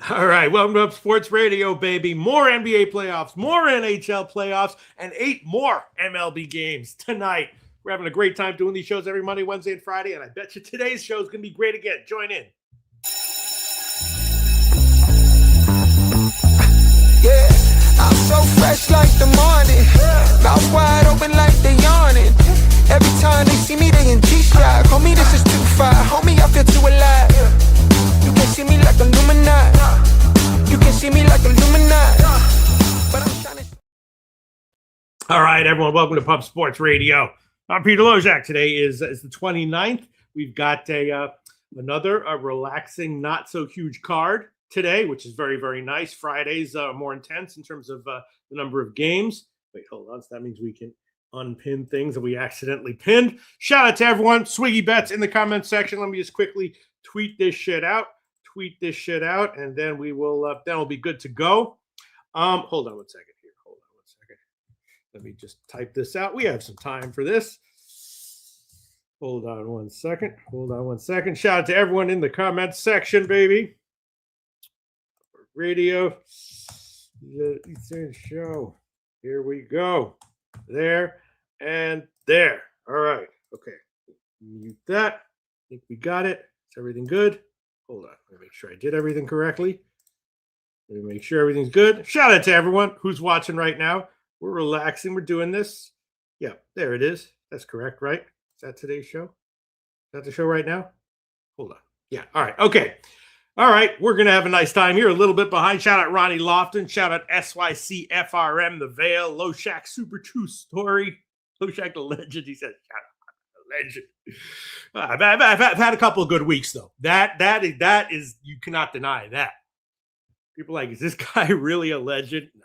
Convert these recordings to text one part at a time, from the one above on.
All right, welcome to Up Sports Radio, baby. More NBA playoffs, more NHL playoffs, and 8 more MLB games tonight. We're having a great time doing these shows every Monday, Wednesday, and Friday, and I bet you today's show is going to be great again. Join in. Yeah, I'm so fresh like the morning. Mouth wide open like they yawning. Every time they see me, they in G-Stride. Homie, this is too far. Homie, I feel too alive. You can see me like Illuminati. You can see me like Illuminati. But I'm trying to... All right, everyone, welcome to Pub Sports Radio. I'm Peter Lojak. Today is the 29th. We've got another relaxing, not so huge card today, which is very, very nice. Fridays are more intense in terms of the number of games. Wait, hold on. So that means we can unpin things that we accidentally pinned. Shout out to everyone. Swiggy Bets in the comment section. Let me just quickly tweet this shit out, and then we'll be good to go. Hold on one second here. Let me just type this out. We have some time for this. Hold on one second. Shout out to everyone in the comments section, baby. Radio show. Here we go. There and there. All right. Okay. Mute that. I think we got it. Is everything good? Hold on. Let me make sure I did everything correctly. Let me make sure everything's good. Shout out to everyone who's watching right now. We're relaxing. We're doing this. Yeah, there it is. That's correct, right? Is that today's show? Is that the show right now? Hold on. Yeah. All right. Okay. All right. We're going to have a nice time here. A little bit behind. Shout out Ronnie Lofton. Shout out SYCFRM, The Veil, Low Shack Super True Story. Low Shack the Legend. He says, shout out the legend. I've had a couple of good weeks, though. That is, you cannot deny that. People are like, is this guy really a legend? No.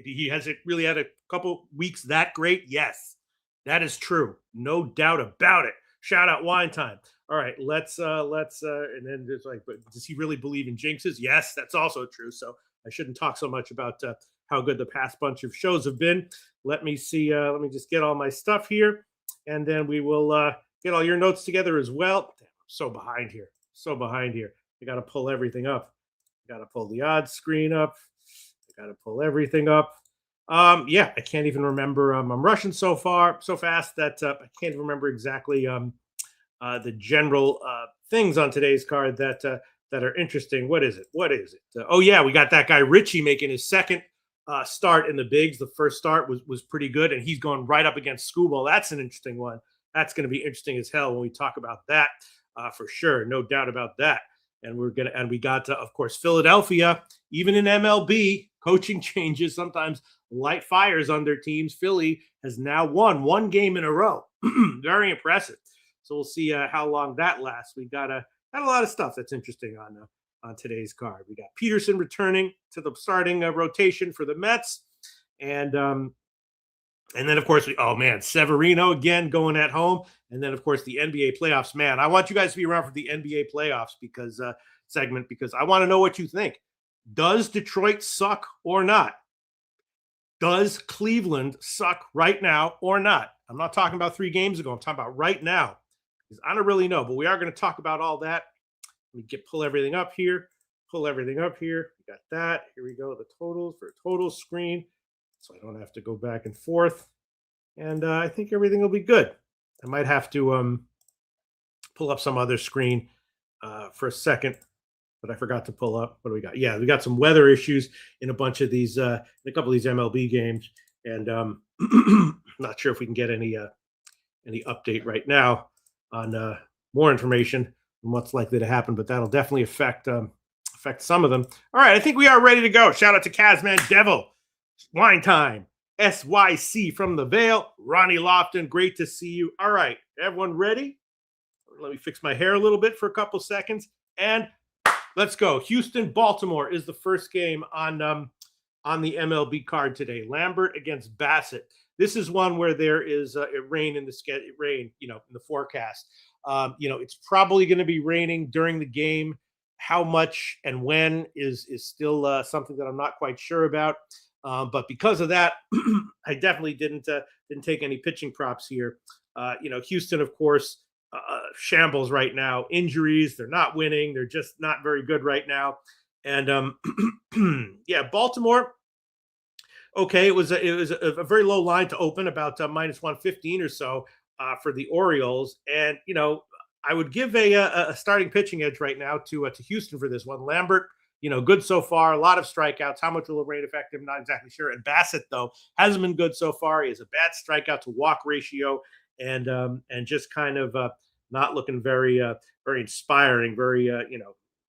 He hasn't really had a couple weeks that great. Yes, that is true. No doubt about it. Shout out Wine Time. All right, let's and then it's like, but does he really believe in jinxes? Yes, that's also true. So I shouldn't talk so much about how good the past bunch of shows have been. Let me see. Let me just get all my stuff here, and then we will get all your notes together as well. Damn, I'm so behind here. I got to pull everything up. I got to pull the odds screen up. Got to pull everything up. Yeah, I can't even remember. I'm rushing so fast that I can't even remember exactly the general things on today's card that are interesting. What is it? Oh yeah, we got that guy Richie making his second start in the bigs. The first start was pretty good, and he's going right up against Scooble. That's an interesting one. That's going to be interesting as hell when we talk about that for sure. No doubt about that. And we got of course Philadelphia, even in MLB, coaching changes sometimes light fires on their teams. Philly has now won one game in a row. Very impressive. So we'll see how long that lasts. We got a lot of stuff that's interesting on today's card. We got Peterson returning to the starting rotation for the Mets, and then of course Severino again going at home. And then, of course, the NBA playoffs. Man, I want you guys to be around for the NBA playoffs because I want to know what you think. Does Detroit suck or not? Does Cleveland suck right now or not? I'm not talking about 3 games ago. I'm talking about right now because I don't really know. But we are going to talk about all that. Let me pull everything up here. We got that. Here we go. The totals for a total screen. So I don't have to go back and forth. And I think everything will be good. I might have to pull up some other screen for a second, but I forgot to pull up. What do we got? Yeah, we got some weather issues in a bunch of these, in a couple of these MLB games, and not sure if we can get any update right now on more information on what's likely to happen, but that'll definitely affect some of them. All right, I think we are ready to go. Shout out to Kazman Devil, Wine Time. SYC from the Veil, Ronnie Lofton, great to see you. All right, everyone ready? Let me fix my hair a little bit for a couple seconds, and let's go. Houston, Baltimore is the first game on the MLB card today. Lambert against Bassett. This is one where there is rain in the in the forecast. It's probably going to be raining during the game. How much and when is still something that I'm not quite sure about. But because of that, I definitely didn't take any pitching props here. Houston, of course, shambles right now. Injuries, they're not winning. They're just not very good right now. And yeah, Baltimore. Okay, it was a very low line to open, about minus 115 or so for the Orioles, and I would give a starting pitching edge right now to Houston for this one. Lambert, good so far, a lot of strikeouts. How much will the rain affect him? Not exactly sure. And Bassett though hasn't been good so far. He has a bad strikeout to walk ratio, and just kind of not looking very inspiring, very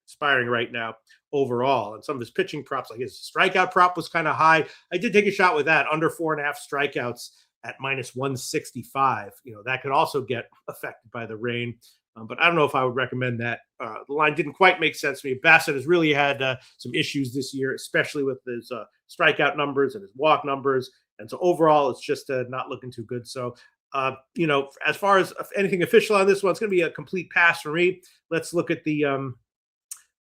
inspiring right now overall. And some of his pitching props, like his strikeout prop, was kind of high. I did take a shot with that, under 4.5 strikeouts at minus 165. That could also get affected by the rain. But I don't know if I would recommend that. The line didn't quite make sense to me. Bassett has really had some issues this year, especially with his strikeout numbers and his walk numbers. And so overall, it's just not looking too good. So, as far as anything official on this one, it's going to be a complete pass for me. Let's look at the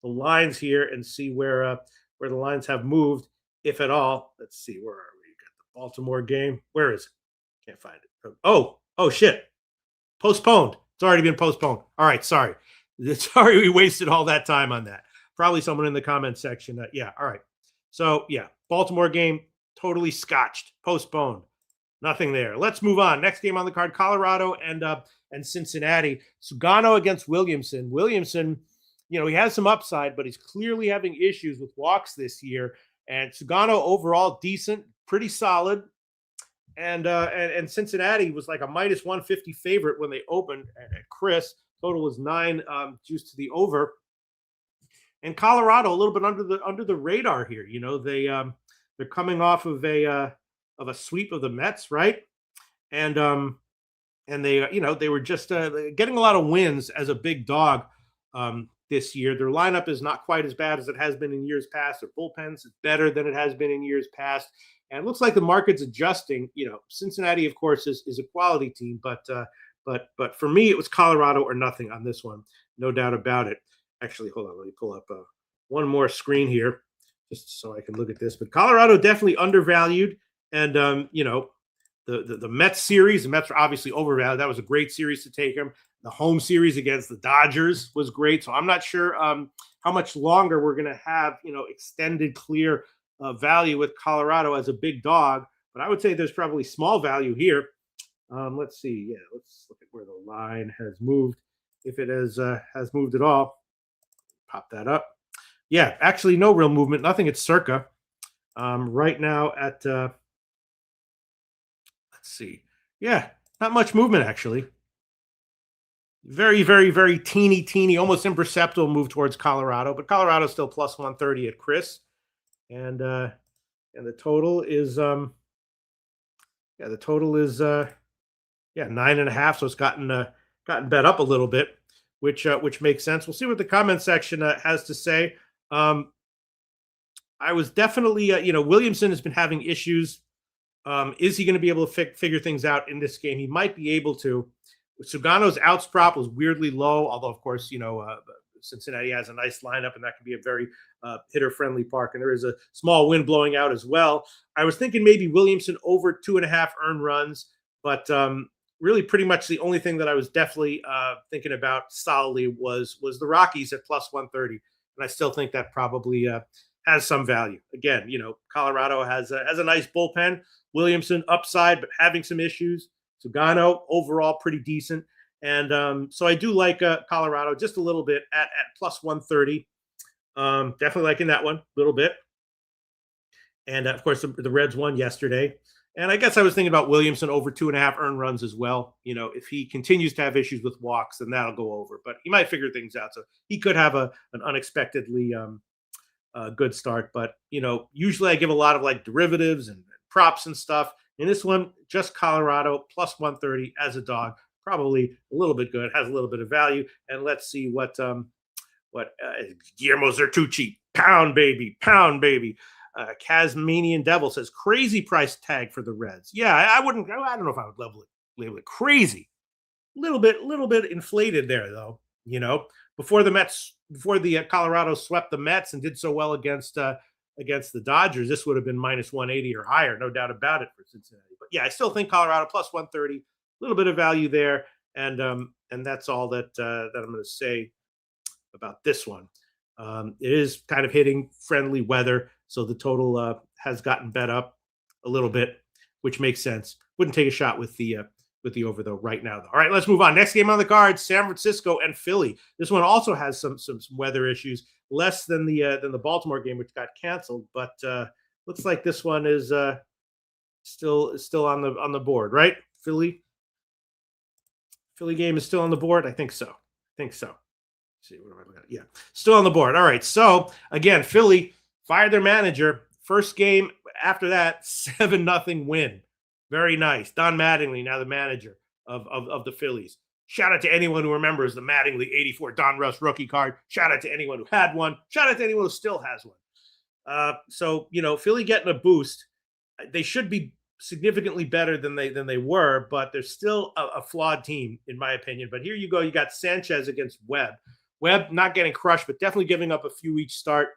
lines here and see where the lines have moved, if at all. Let's see, where are we? Got the Baltimore game. Where is it? Can't find it. Oh shit! Postponed. It's already been postponed. All right, sorry. Sorry, we wasted all that time on that. Probably someone in the comment section. Yeah, all right. So yeah, Baltimore game totally scotched, postponed. Nothing there. Let's move on. Next game on the card: Colorado and Cincinnati. Sugano against Williamson. Williamson, he has some upside, but he's clearly having issues with walks this year. And Sugano overall decent, pretty solid. And Cincinnati was like a minus 150 favorite when they opened at Chris. Total was 9, juice to the over. And Colorado a little bit under the radar here. They're coming off of a sweep of the Mets, right? And they were just getting a lot of wins as a big dog this year. Their lineup is not quite as bad as it has been in years past. Their bullpens is better than it has been in years past. And it looks like the market's adjusting. Cincinnati, of course, is a quality team, but for me, it was Colorado or nothing on this one, no doubt about it. Actually, hold on, let me pull up one more screen here, just so I can look at this. But Colorado definitely undervalued, and the Mets series, the Mets are obviously overvalued. That was a great series to take them. The home series against the Dodgers was great, so I'm not sure how much longer we're going to have extended clear value with Colorado as a big dog, but I would say there's probably small value here. Let's see. Yeah, let's look at where the line has moved, if it has moved at all. Pop that up. Yeah, actually no real movement. Nothing at circa. Right now at let's see. Yeah, not much movement actually. Very, very, very teeny, almost imperceptible move towards Colorado, but Colorado's still plus 130 at Chris. And the total is 9.5. So it's gotten bet up a little bit, which makes sense. We'll see what the comment section has to say. I was definitely Williamson has been having issues. Is he going to be able to figure things out in this game? He might be able to. Sugano's outs prop was weirdly low, although of course Cincinnati has a nice lineup, and that can be a very hitter-friendly park. And there is a small wind blowing out as well. I was thinking maybe Williamson over 2.5 earned runs, but really pretty much the only thing that I was definitely thinking about solidly was the Rockies at plus 130. And I still think that probably has some value. Again, Colorado has a nice bullpen. Williamson upside, but having some issues. Sugano overall pretty decent. And so I do like Colorado just a little bit at plus 130. Definitely liking that one a little bit. And of course, the Reds won yesterday. And I guess I was thinking about Williamson over 2.5 earned runs as well. If he continues to have issues with walks, then that'll go over. But he might figure things out. So he could have an unexpectedly good start. But, usually I give a lot of like derivatives and props and stuff. In this one, just Colorado plus 130 as a dog. Probably a little bit good, has a little bit of value. And let's see what Guillermo Zertucci, pound baby. Tasmanian Devil says crazy price tag for the Reds. Yeah, I don't know if I would label it crazy. A little bit inflated there though. Before the Colorado swept the Mets and did so well against the Dodgers, this would have been minus 180 or higher, no doubt about it for Cincinnati. But yeah, I still think Colorado plus 130. A little bit of value there, and that's all that I'm going to say about this one. It is kind of hitting friendly weather, so the total has gotten bet up a little bit, which makes sense. Wouldn't take a shot with the over though right now though. All right, let's move on. Next game on the card: San Francisco and Philly. This one also has some weather issues, less than the Baltimore game, which got canceled, but looks like this one is still on the board, right? Philly game is still on the board. I think so. See, what am I looking at? Yeah, still on the board. All right. So again, Philly fired their manager. First game after that, 7-0 win. Very nice. Don Mattingly, now the manager of the Phillies. Shout out to anyone who remembers the Mattingly 84 Don Russ rookie card. Shout out to anyone who had one. Shout out to anyone who still has one. So, Philly getting a boost. They should be significantly better than they were, but they're still a flawed team, in my opinion. But here you go. You got Sanchez against Webb. Webb not getting crushed, but definitely giving up a few each start.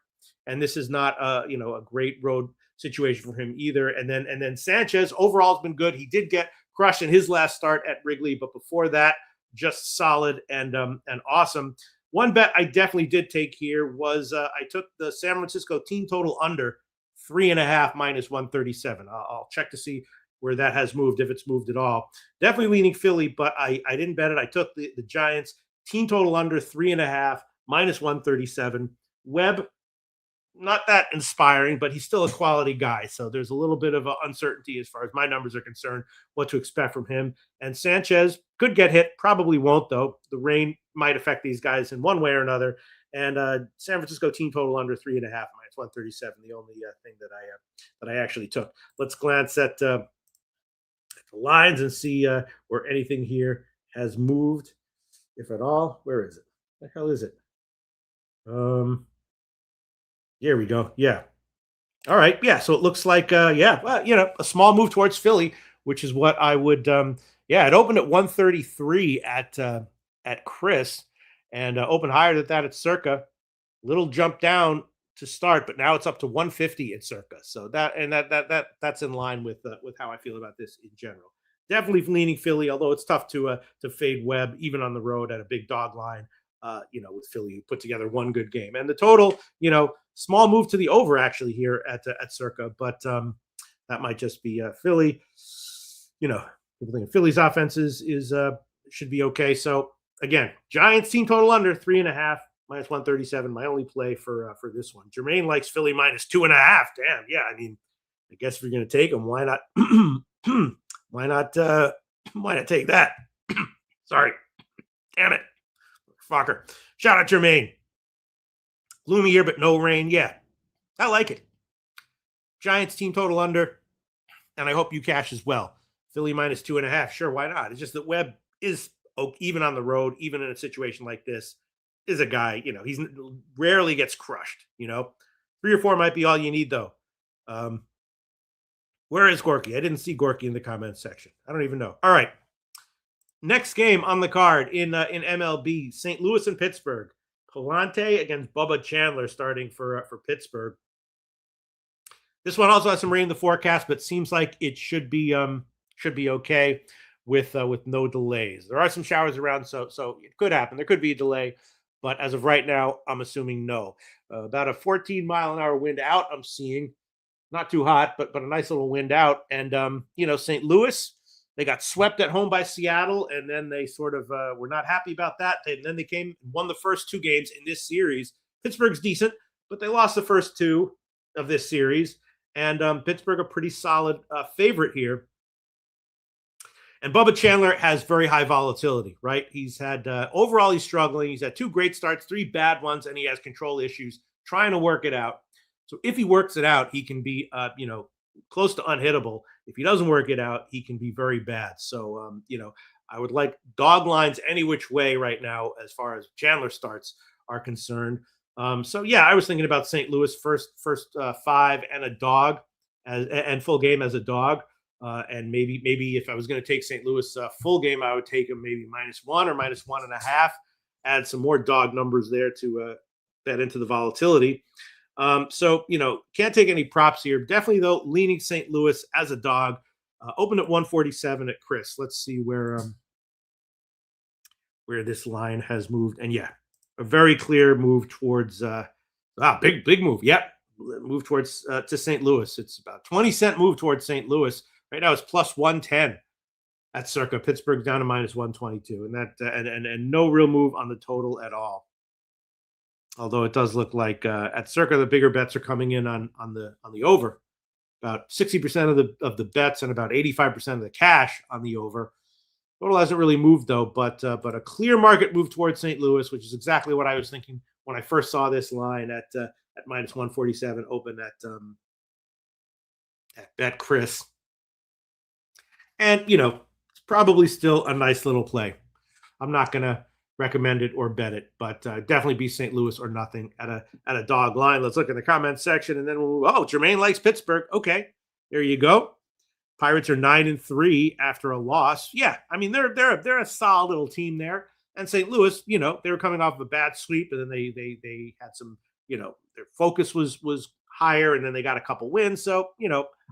And this is not a great road situation for him either. And then Sanchez overall has been good. He did get crushed in his last start at Wrigley, but before that, just solid and awesome. One bet I definitely did take here was I took the San Francisco team total under 3.5 minus 137. I'll check to see where that has moved, if it's moved at all. Definitely leaning Philly, but I didn't bet it. I took the Giants team total under 3.5 minus 137. Webb, not that inspiring, but he's still a quality guy. So there's a little bit of uncertainty as far as my numbers are concerned, what to expect from him. And Sanchez could get hit, probably won't though. The rain might affect these guys in one way or another. And San Francisco team total under 3.5 minus 137. The only thing that I actually took. Let's glance at the lines and see where anything here has moved, if at all. Where is it? The hell is it? Here we go. Yeah. All right. Yeah. So it looks like, a small move towards Philly, which is what I would, it opened at 133 at Chris and opened higher than that at Circa. Little jump down to start, but now it's up to 150 at Circa. So that's in line with how I feel about this in general. Definitely leaning Philly, although it's tough to fade Webb even on the road at a big dog line. With Philly, who put together one good game. And the total, small move to the over actually here at Circa, but that might just be Philly. People think Philly's offenses is should be okay. So again, Giants team total under 3.5 minus 137. My only play for this one. Jermaine likes Philly minus 2.5. Damn, yeah. I mean, I guess if you're going to take them, why not? Why not take that? Sorry, damn it. Fucker. Shout out Jermaine. Gloomy here, but no rain. Yeah, I like it. Giants team total under, and I hope you cash as well. Philly minus 2.5. Sure, why not? It's just that Webb is, even on the road, even in a situation like this, is a guy, he's rarely gets crushed, 3 or 4 might be all you need, though. Where is Gorky? I didn't see Gorky in the comments section. I don't even know. All right. Next game on the card in MLB, St. Louis and Pittsburgh. Palante against Bubba Chandler starting for Pittsburgh. This one also has some rain in the forecast, but seems like it should be okay with no delays. There are some showers around, so it could happen. There could be a delay, but as of right now, I'm assuming no. About a 14-mile-an-hour wind out. I'm seeing not too hot, but a nice little wind out. And St. Louis. They got swept at home by Seattle, and then they sort of were not happy about that. Then they came and won the first 2 games in this series. Pittsburgh's decent, but they lost the first 2 of this series. And Pittsburgh a pretty solid favorite here. And Bubba Chandler has very high volatility, right? He's had overall he's struggling. He's had 2 great starts, 3 bad ones, and he has control issues trying to work it out. So if he works it out, he can be close to unhittable. If he doesn't work it out, he can be very bad. So, I would like dog lines any which way right now as far as Chandler starts are concerned. I was thinking about St. Louis first 5 and a dog and full game as a dog. And maybe if I was going to take St. Louis full game, I would take him maybe -1 or -1.5, add some more dog numbers there to bet into the volatility. Can't take any props here. Definitely, though, leaning St. Louis as a dog. Opened at 147 at Chris. Let's see where this line has moved. And yeah, a very clear move towards big move. Yep. Move towards to St. Louis. It's about 20-cent move towards St. Louis. Right now it's plus 110 at circa. Pittsburgh's down to minus 122. And that and no real move on the total at all. Although it does look like at circa the bigger bets are coming in on the over. About 60% of the bets and about 85% of the cash on the over. Total hasn't really moved though, but a clear market move towards St. Louis, which is exactly what I was thinking when I first saw this line at minus 147, open at Bet Chris. And it's probably still a nice little play. I'm not gonna recommend it or bet it, but definitely be St. Louis or nothing at a dog line. Let's look in the comments section, and then Jermaine likes Pittsburgh. Okay, there you go. Pirates are 9-3 after a loss. Yeah, I mean they're a solid little team there. And St. Louis, they were coming off of a bad sweep, and then they had some, their focus was higher, and then they got a couple wins. So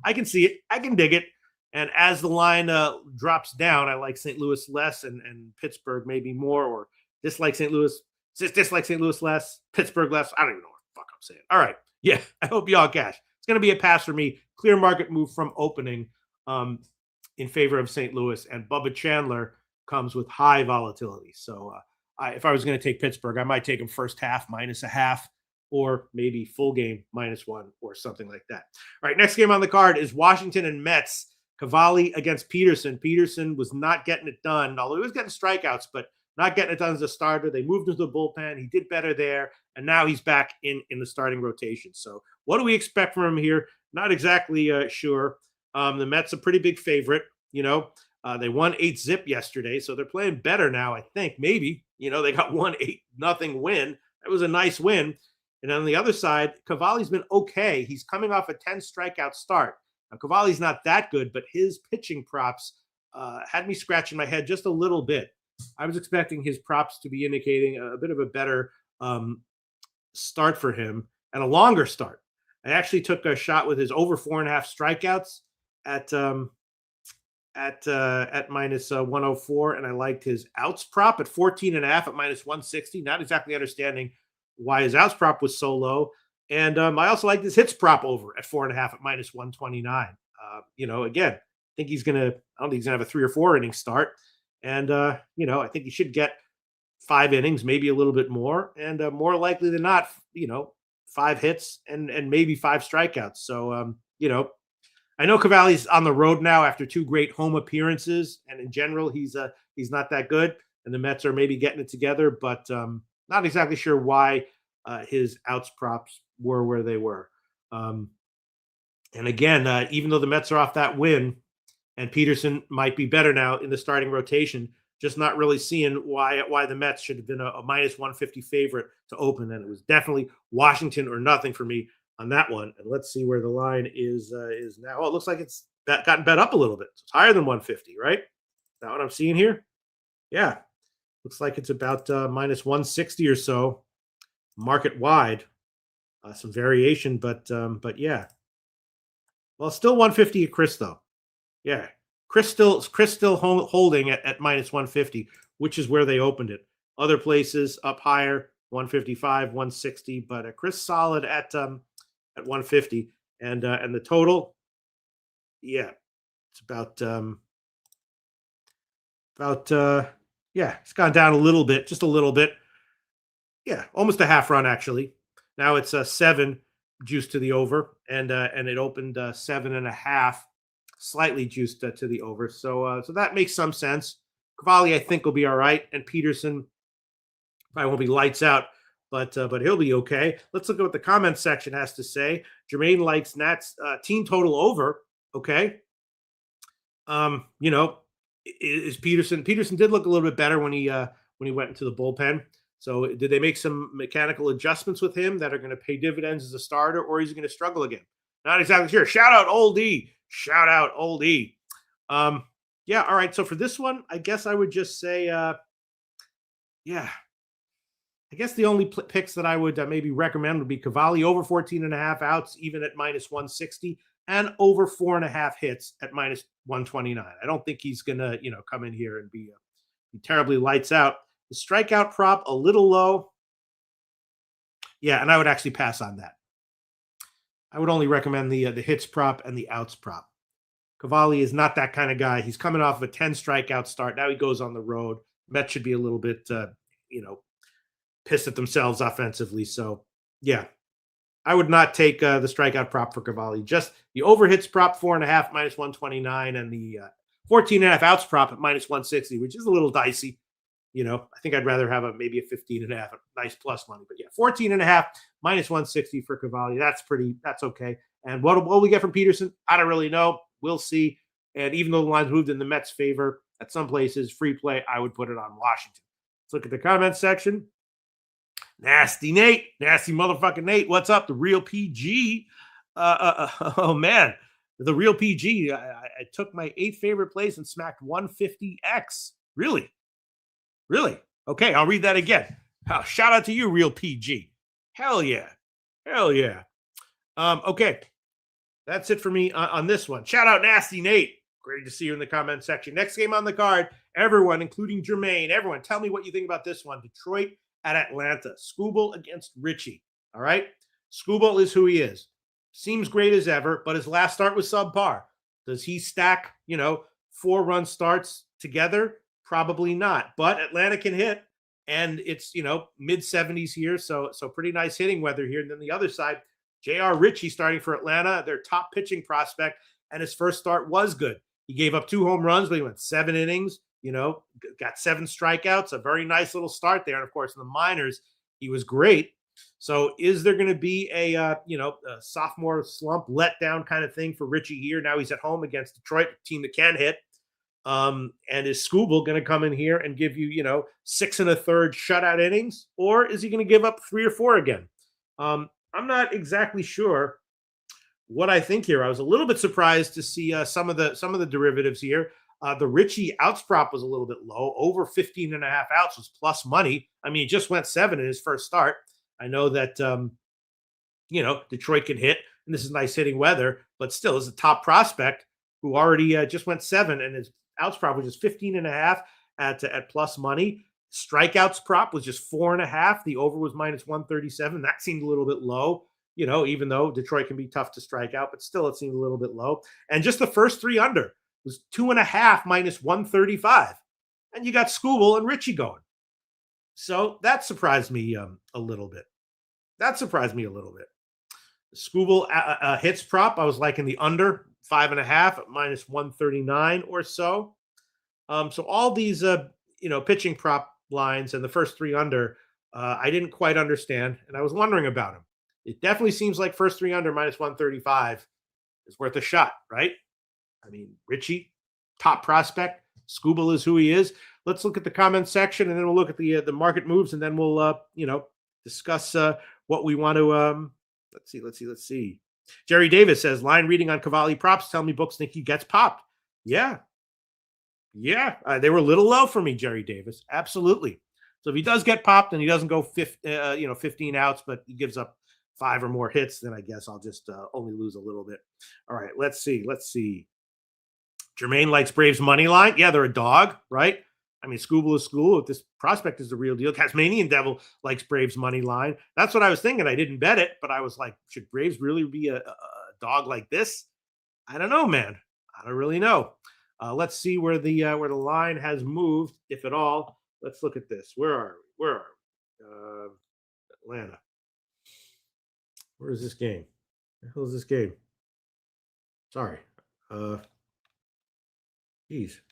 I can see it, I can dig it. And as the line drops down, I like St. Louis less, and Pittsburgh maybe more, or dislike St. Louis less, Pittsburgh less. I don't even know what the fuck I'm saying. All right, yeah, I hope y'all cash. It's going to be a pass for me. Clear market move from opening in favor of St. Louis, and Bubba Chandler comes with high volatility. So if I was going to take Pittsburgh, I might take him first half minus a half, or maybe full game -1 or something like that. All right, next game on the card is Washington and Mets. Cavalli against Peterson. Peterson was not getting it done, although he was getting strikeouts, but not getting it done as a starter. They moved into the bullpen. He did better there, and now he's back in the starting rotation. So what do we expect from him here? Not exactly sure. The Mets a pretty big favorite. They won 8-0 yesterday, so they're playing better now, I think. Maybe, they got 1-8-0 win. That was a nice win. And on the other side, Cavalli's been okay. He's coming off a 10 strikeout start. Now, Cavalli's not that good, but his pitching props had me scratching my head just a little bit. I was expecting his props to be indicating a bit of a better start for him and a longer start. I actually took a shot with his over 4.5 strikeouts at minus 104, and I liked his outs prop at 14.5 at minus 160. Not exactly understanding why his outs prop was so low. And I also liked his hits prop over at 4.5 at minus 129. Again, I think I don't think he's gonna have a 3 or 4 inning start. And I think he should get 5 innings, maybe a little bit more, and more likely than not, 5 hits and maybe 5 strikeouts. So I know Cavalli's on the road now after 2 great home appearances, and in general, he's not that good. And the Mets are maybe getting it together, but not exactly sure why his outs props were where they were. And again, even though the Mets are off that win, and Peterson might be better now in the starting rotation, just not really seeing why the Mets should have been a minus 150 favorite to open. And it was definitely Washington or nothing for me on that one. And let's see where the line is now. Oh, it looks like it's gotten bet up a little bit. So it's higher than 150, right? Is that what I'm seeing here? Yeah. Looks like it's about minus 160 or so market wide. Some variation, but yeah. Well, still 150 at Chris, though. Yeah. Chris still holding at minus 150, which is where they opened it. Other places up higher, 155, 160, but Chris solid at 150, and the total, yeah, it's about it's gone down a little bit, just a little bit, yeah, almost a half run actually. Now it's 7 juiced to the over, and it opened 7.5. Slightly juiced to the over, so that makes some sense. Cavalli, I think, will be all right, and Peterson probably won't be lights out, but he'll be okay. Let's look at what the comment section has to say. Jermaine likes Nats team total over. Okay, is Peterson? Peterson did look a little bit better when he went into the bullpen. So did they make some mechanical adjustments with him that are going to pay dividends as a starter, or is he going to struggle again? Not exactly sure. Shout out Old E. Shout out Old E. Yeah, all right. So for this one, I guess I would just say, I guess the only picks that I would maybe recommend would be Cavalli over 14.5 outs, even at minus 160, and over 4.5 hits at minus 129. I don't think he's going to, come in here and be terribly lights out. The strikeout prop, a little low. Yeah, and I would actually pass on that. I would only recommend the hits prop and the outs prop. Cavalli is not that kind of guy. He's coming off of a 10 strikeout start. Now he goes on the road. Mets should be a little bit, pissed at themselves offensively. So, yeah, I would not take the strikeout prop for Cavalli. Just the over hits prop 4.5 minus 129 and the 14.5 outs prop at minus 160, which is a little dicey. I think I'd rather have maybe a 15.5, a nice plus money. But yeah, 14.5 minus 160 for Cavalli. That's okay. And what will we get from Peterson? I don't really know. We'll see. And even though the line's moved in the Mets' favor at some places, free play, I would put it on Washington. Let's look at the comments section. Nasty Nate, nasty motherfucking Nate. What's up? The real PG. Oh man, the real PG. I took my 8th favorite place and smacked 150x. Really? Okay, I'll read that again. Shout out to you, real PG. Hell yeah. Okay, that's it for me on this one. Shout out Nasty Nate. Great to see you in the comment section. Next game on the card, everyone, including Jermaine, everyone, tell me what you think about this one. Detroit at Atlanta. Skubal against Richie. All right? Skubal is who he is. Seems great as ever, but his last start was subpar. Does he stack, 4-run starts together? Probably not. But Atlanta can hit, and it's, mid-70s here, so pretty nice hitting weather here. And then the other side, J.R. Richie starting for Atlanta, their top pitching prospect, and his first start was good. He gave up 2 home runs, but he went 7 innings, got 7 strikeouts, a very nice little start there. And of course, in the minors, he was great. So is there going to be a sophomore slump letdown kind of thing for Richie here? Now he's at home against Detroit, a team that can hit. And is Skubal going to come in here and give you, 6 1/3 shutout innings, or is he going to give up 3 or 4 again? I'm not exactly sure what I think here. I was a little bit surprised to see some of the derivatives here. The Richie outs prop was a little bit low. Over 15.5 outs was plus money. I mean, he just went 7 in his first start. I know that, Detroit can hit, and this is nice hitting weather, but still is a top prospect who already just went 7, and his outs prop was just 15.5 at plus money. Strikeouts prop was just 4.5. The over was minus 137. That seemed a little bit low, even though Detroit can be tough to strike out, but still it seemed a little bit low. And just the first 3 under was 2.5 minus 135. And you got Skubal and Richie going. So that surprised me a little bit. Skubal hits prop, I was liking the under 5.5 at minus 139 or so. So all these, pitching prop lines and the first 3 under, I didn't quite understand, and I was wondering about them. It definitely seems like first 3 under minus 135 is worth a shot, right? I mean, Richie, top prospect. Skubal is who he is. Let's look at the comment section, and then we'll look at the market moves, and then we'll discuss what we want to. Let's see. Jerry Davis says, line reading on Cavalli props. Tell me books think he gets popped. Yeah. They were a little low for me, Jerry Davis. Absolutely. So if he does get popped and he doesn't go 15 outs, but he gives up 5 or more hits, then I guess I'll just only lose a little bit. All right, let's see. Jermaine likes Braves money line. Yeah, they're a dog, right? I mean, Skubal is school. If this prospect is the real deal. Tasmanian Devil likes Braves money line. That's what I was thinking. I didn't bet it, but I was like, should Braves really be a dog like this? I don't know, man. I don't really know. Let's see where the line has moved, if at all. Let's look at this. Where are we? Atlanta. Where is this game? Where the hell is this game? Sorry. Geez.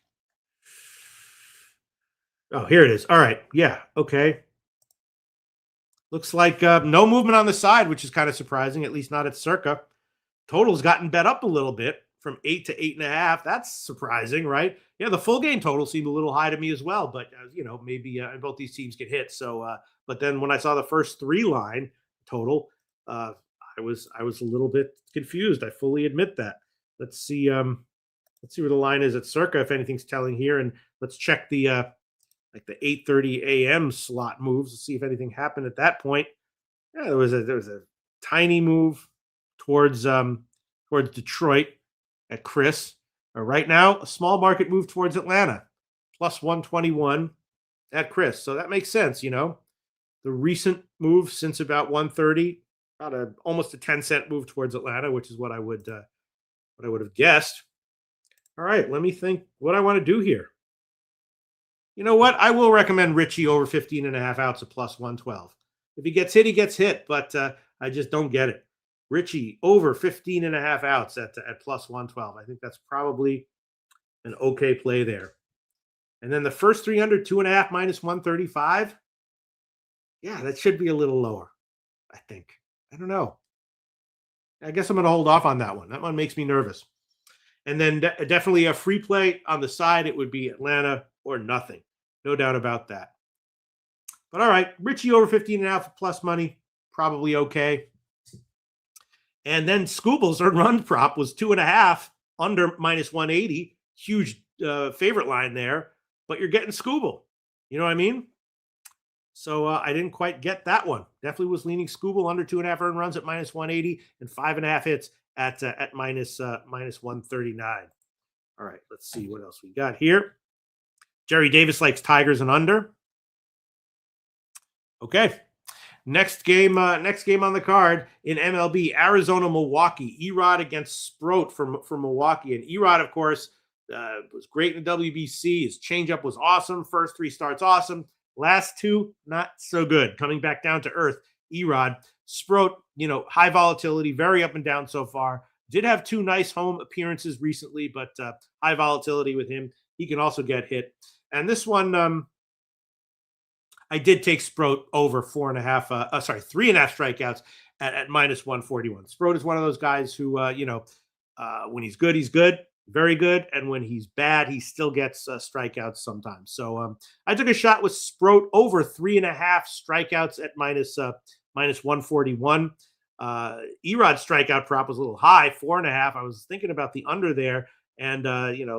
Oh, here it is. All right. Yeah. Okay. Looks like no movement on the side, which is kind of surprising, at least not at Circa. Total's gotten bet up a little bit from 8 to 8.5. That's surprising, right? Yeah, the full game total seemed a little high to me as well, but maybe both these teams get hit. So, but then when I saw the first 3 line total, I was a little bit confused. I fully admit that. Let's see where the line is at Circa, if anything's telling here, and let's check the 8:30 a.m. slot moves to see if anything happened at that point. Yeah, there was a tiny move towards Detroit at Chris. Right now, a small market move towards Atlanta, plus 121 at Chris. So that makes sense, the recent move since about 130, about almost a 10-cent move towards Atlanta, which is what I would have guessed. All right, let me think what I want to do here. You know what? I will recommend Richie over 15.5 outs at plus 112. If he gets hit, he gets hit, but I just don't get it. Richie over 15.5 outs at plus 112. I think that's probably an okay play there. And then the first 300, 2.5 minus 135. Yeah, that should be a little lower, I think. I don't know. I guess I'm going to hold off on that one. That one makes me nervous. And then definitely a free play on the side. It would be Atlanta or nothing. No doubt about that. But all right, Richie over 15.5 plus money, probably okay. And then Scooble's earned run prop was 2.5 under minus 180. Huge favorite line there, but you're getting Scooble. You know what I mean? So I didn't quite get that one. Definitely was leaning Scooble under 2.5 earned runs at minus 180 and 5.5 hits at minus 139. All right, let's see what else we got here. Jerry Davis likes Tigers and under. Okay. Next game on the card in MLB, Arizona, Milwaukee. Erod against Sproat from Milwaukee. And Erod, of course, was great in the WBC. His changeup was awesome. First 3 starts, awesome. Last 2, not so good. Coming back down to earth, Erod. Sproat, high volatility, very up and down so far. Did have 2 nice home appearances recently, but high volatility with him. He can also get hit. And this one, I did take Sproat over 3.5 strikeouts at minus 141. Sproat is one of those guys who, when he's good, very good. And when he's bad, he still gets strikeouts sometimes. So I took a shot with Sproat over 3.5 strikeouts at minus 141. Erod's strikeout prop was a little high, 4.5. I was thinking about the under there. And,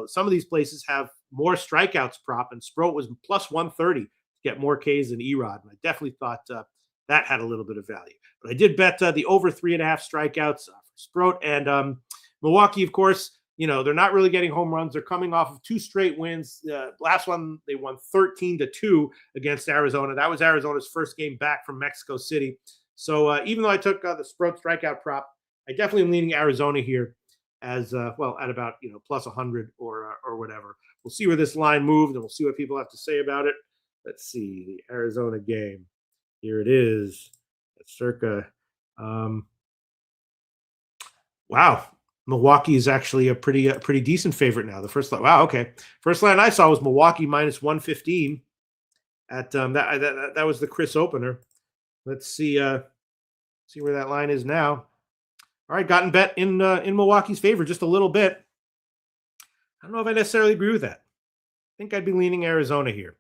some of these places have more strikeouts prop, and Sproat was plus 130 to get more Ks than Erod. And I definitely thought that had a little bit of value. But I did bet the over 3.5 strikeouts for Sproat. And Milwaukee, of course, they're not really getting home runs. They're coming off of 2 straight wins. Last one, they won 13-2 against Arizona. That was Arizona's first game back from Mexico City. So even though I took the Sproat strikeout prop, I definitely am leaning Arizona here as at about plus 100 or whatever. We'll see where this line moves, and we'll see what people have to say about it. Let's see the Arizona game. Here it is. It's circa. Wow, Milwaukee is actually a pretty decent favorite now. The first line. Wow, okay. First line I saw was Milwaukee minus 115. At that was the Chris opener. Let's see where that line is now. All right, gotten bet in Milwaukee's favor just a little bit. I don't know if I necessarily agree with that. I think I'd be leaning Arizona here.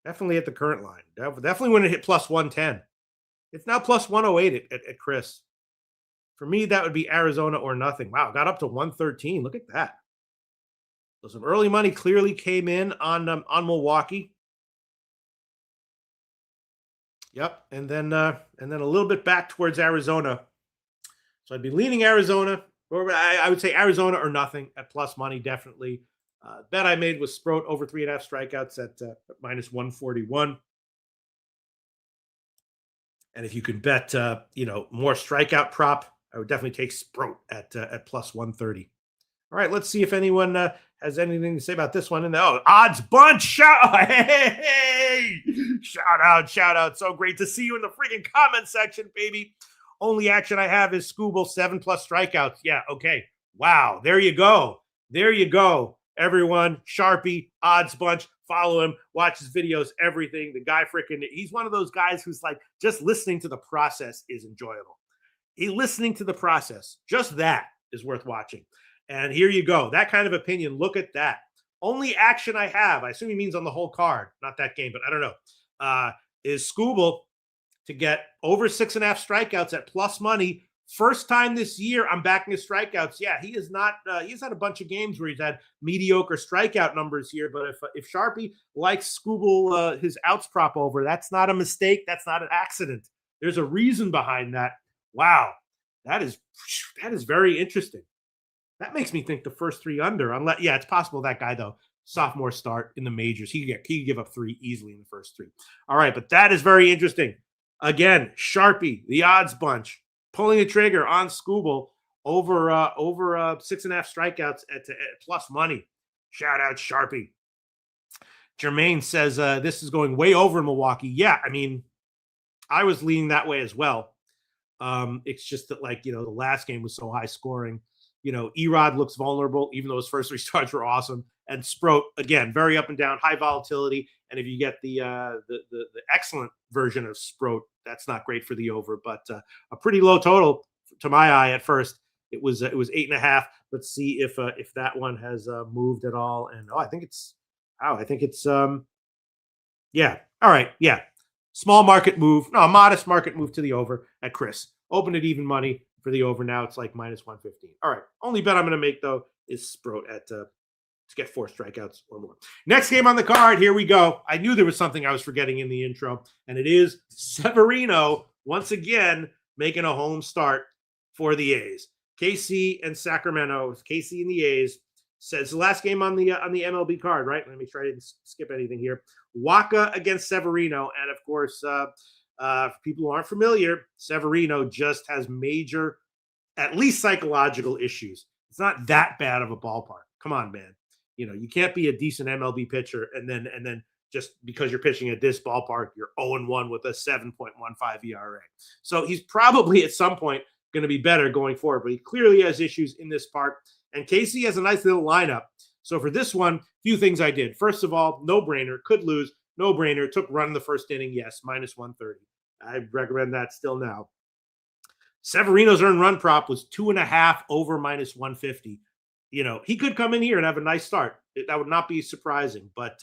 Definitely at the current line. Definitely when it hit plus 110. It's now plus 108 at Chris. For me, that would be Arizona or nothing. Wow, got up to 113. Look at that. So some early money clearly came in on Milwaukee. Yep, and then a little bit back towards Arizona. So I'd be leaning Arizona, or I would say Arizona or nothing at plus money, definitely. Bet I made was Sproat over 3.5 strikeouts at minus 141. And if you could bet, more strikeout prop, I would definitely take Sproat at plus 130. All right, let's see if anyone has anything to say about this one. Odds bunch, shout out. So great to see you in the freaking comment section, baby. Only action I have is Scooble 7+ strikeouts. Yeah, okay. Wow, there you go. Everyone, Sharpie, Odds Bunch, follow him, watch his videos, everything. The guy he's one of those guys who's like, just listening to the process is enjoyable. Listening to the process, just that is worth watching. And here you go. That kind of opinion, look at that. Only action I have, I assume he means on the whole card, not that game, but I don't know, is Scooble to get over 6.5 strikeouts at plus money. First time this year, I'm backing his strikeouts. Yeah, he is not. He's had a bunch of games where he's had mediocre strikeout numbers here. But if Sharpie likes Scooble his outs prop over, that's not a mistake. That's not an accident. There's a reason behind that. Wow, that is very interesting. That makes me think the first 3 under. It's possible that guy though sophomore start in the majors. He could give up 3 easily in the first 3. All right, but that is very interesting. Again, Sharpie, the odds bunch, pulling a trigger on Scooble over 6.5 strikeouts at plus money. Shout out Sharpie. Jermaine says this is going way over in Milwaukee. Yeah, I mean, I was leaning that way as well. It's just that, like, the last game was so high scoring. Erod looks vulnerable, even though his first 3 starts were awesome. And Sproat, again, very up and down, high volatility. And if you get the excellent version of Sproat, that's not great for the over, but a pretty low total to my eye at first. It was 8.5. Let's see if that one has moved at all. And I think it's yeah. All right, yeah. Small market move, no, a modest market move to the over at Chris. Open at even money for the over. Now it's like minus 115. All right, only bet I'm going to make though is Sproat at to get 4 strikeouts or more. Next game on the card, here we go. I knew there was something I was forgetting in the intro, and it is Severino once again making a home start for the A's. KC and Sacramento. KC and the A's. Says the last game on the MLB card, right? Let me try to skip anything here. Waka against Severino, and of course, for people who aren't familiar, Severino just has major, at least psychological issues. It's not that bad of a ballpark. Come on, man. You can't be a decent MLB pitcher and then just because you're pitching at this ballpark, you're 0-1 with a 7.15 ERA. So he's probably at some point going to be better going forward, but he clearly has issues in this park. And Casey has a nice little lineup. So for this one, few things I did. First of all, no-brainer, could lose, no-brainer, took run in the first inning, yes, minus 130. I recommend that still now. Severino's earned run prop was 2.5 over minus 150. He could come in here and have a nice start. That would not be surprising, but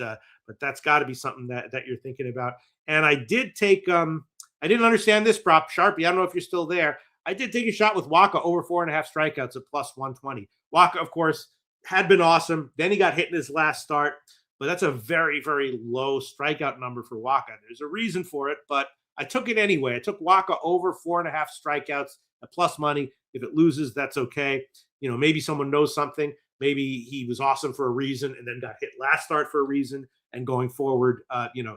that's got to be something that you're thinking about. And I did take, I didn't understand this prop, Sharpie. I don't know if you're still there. I did take a shot with Waka over 4.5 strikeouts at plus 120. Waka, of course, had been awesome. Then he got hit in his last start, but that's a very, very low strikeout number for Waka. There's a reason for it, but I took it anyway. I took Waka over 4.5 strikeouts at plus money. If it loses, that's okay. Maybe someone knows something. Maybe he was awesome for a reason and then got hit last start for a reason. And going forward,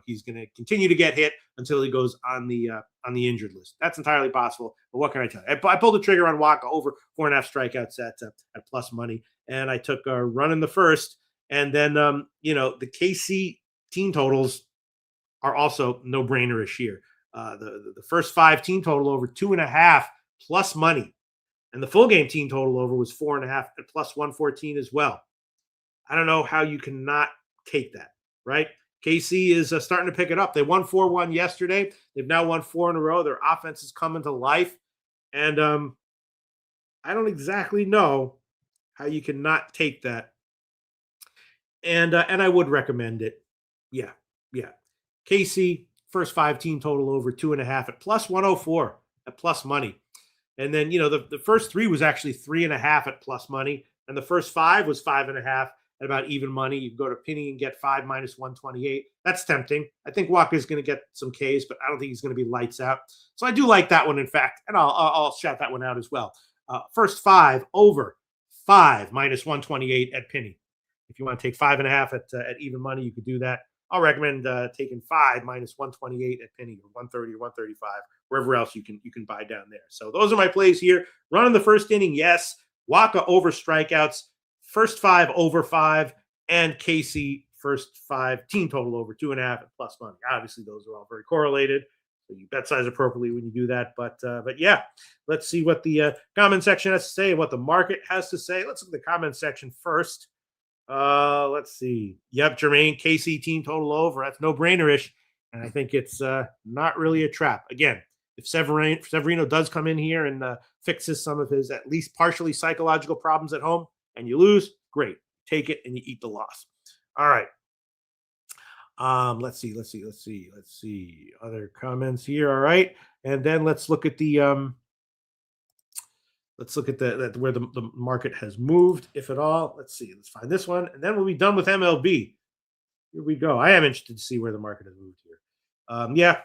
he's going to continue to get hit until he goes on the injured list. That's entirely possible. But what can I tell you? I pulled the trigger on Waka over 4.5 strikeouts at plus money, and I took a run in the first. And then the KC team totals are also no brainerish here. The first 5 team total over 2.5 plus money, and the full game team total over was 4.5 at plus 114 as well. I don't know how you cannot take that. Right? KC is starting to pick it up. They won 4-1 yesterday. They've now won 4 in a row. Their offense is coming to life. And I don't exactly know how you cannot take that. And I would recommend it. Yeah. KC, first 5 team total over 2.5 at plus 104 at plus money. And then, the first 3 was actually 3.5 at plus money. And the first 5 was 5.5. At about even money. You can go to Penny and get 5 minus 128. That's tempting. I think Walker's going to get some Ks, but I don't think he's going to be lights out. So I do like that one, in fact, and I'll shout that one out as well. First 5 over 5 minus 128 at Penny. If you want to take 5.5 at even money, you could do that. I'll recommend taking 5 minus 128 at Penny or 130 or 135, wherever else you can buy down there. So those are my plays here. Run in the first inning, yes. Waka over strikeouts. First 5 over 5, and KC first 5 team total over 2.5 at plus money. Obviously, those are all very correlated, so you bet size appropriately when you do that. But yeah, let's see what the comment section has to say, what the market has to say. Let's look at the comment section first. Let's see. Yep, Jermaine, KC team total over. That's no brainerish, and I think it's not really a trap. Again, if Severino does come in here and fixes some of his at least partially psychological problems at home, and you lose, great. Take it and you eat the loss. All right. Let's see. Other comments here. All right. And then let's look at the where the market has moved, if at all. Let's see. Let's find this one. And then we'll be done with MLB. Here we go. I am interested to see where the market has moved here. Yeah,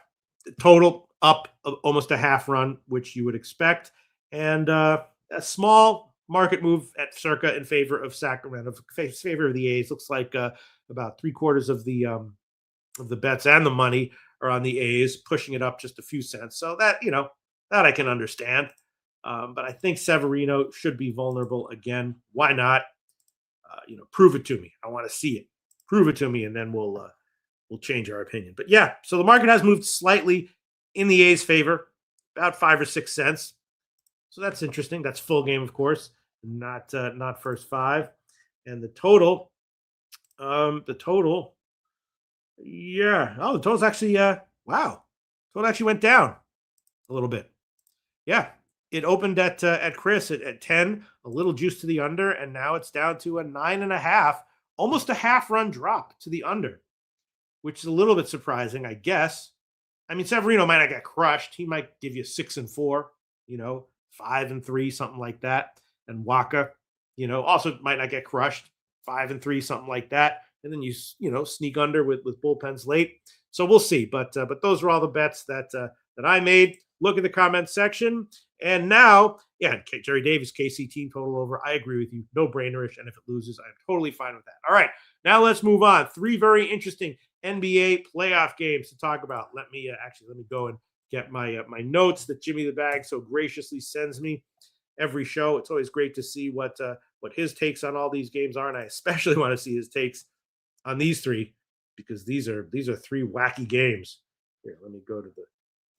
total up almost a half run, which you would expect. And a small market move at circa in favor of Sacramento, favor of the A's. Looks like about 3/4 of the bets and the money are on the A's, pushing it up just a few cents. So that, that I can understand. But I think Severino should be vulnerable again. Why not? Prove it to me. I want to see it. Prove it to me, and then we'll change our opinion. But yeah, so the market has moved slightly in the A's favor, about 5 or 6 cents. So that's interesting. That's full game, of course, not first 5. And the total, yeah. Oh, the total's actually, wow. Total actually went down a little bit. Yeah. It opened at Chris at 10, a little juice to the under, and now it's down to a 9.5, almost a half-run drop to the under, which is a little bit surprising, I guess. I mean, Severino might not get crushed. He might give you 6-4, 5-3, something like that. And Waka, also might not get crushed, 5-3, something like that. And then you sneak under with bullpens late. So we'll see. But those are all the bets that I made. Look at the comment section. And now, yeah, Jerry Davis, KC team total over. I agree with you. No brainerish. And if it loses, I'm totally fine with that. All right. Now let's move on. 3 very interesting NBA playoff games to talk about. Let me go and get my notes that Jimmy the Bag so graciously sends me every show. It's always great to see what his takes on all these games are, and I especially want to see his takes on these 3 because these are 3 wacky games. Here, let me go to the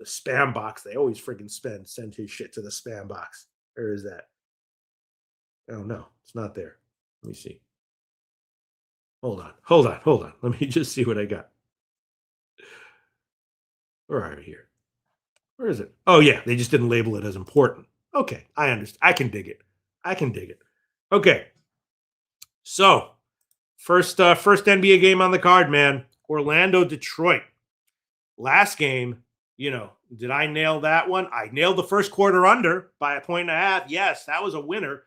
spam box. They always freaking send his shit to the spam box. Where is that? Oh no, it's not there. Let me see. Hold on. Let me just see what I got. Where are we here? Where is it? Oh yeah, they just didn't label it as important. Okay, I understand. I can dig it. Okay. So, first NBA game on the card, man. Orlando, Detroit. Last game, did I nail that one? I nailed the first quarter under by 1.5. Yes, that was a winner.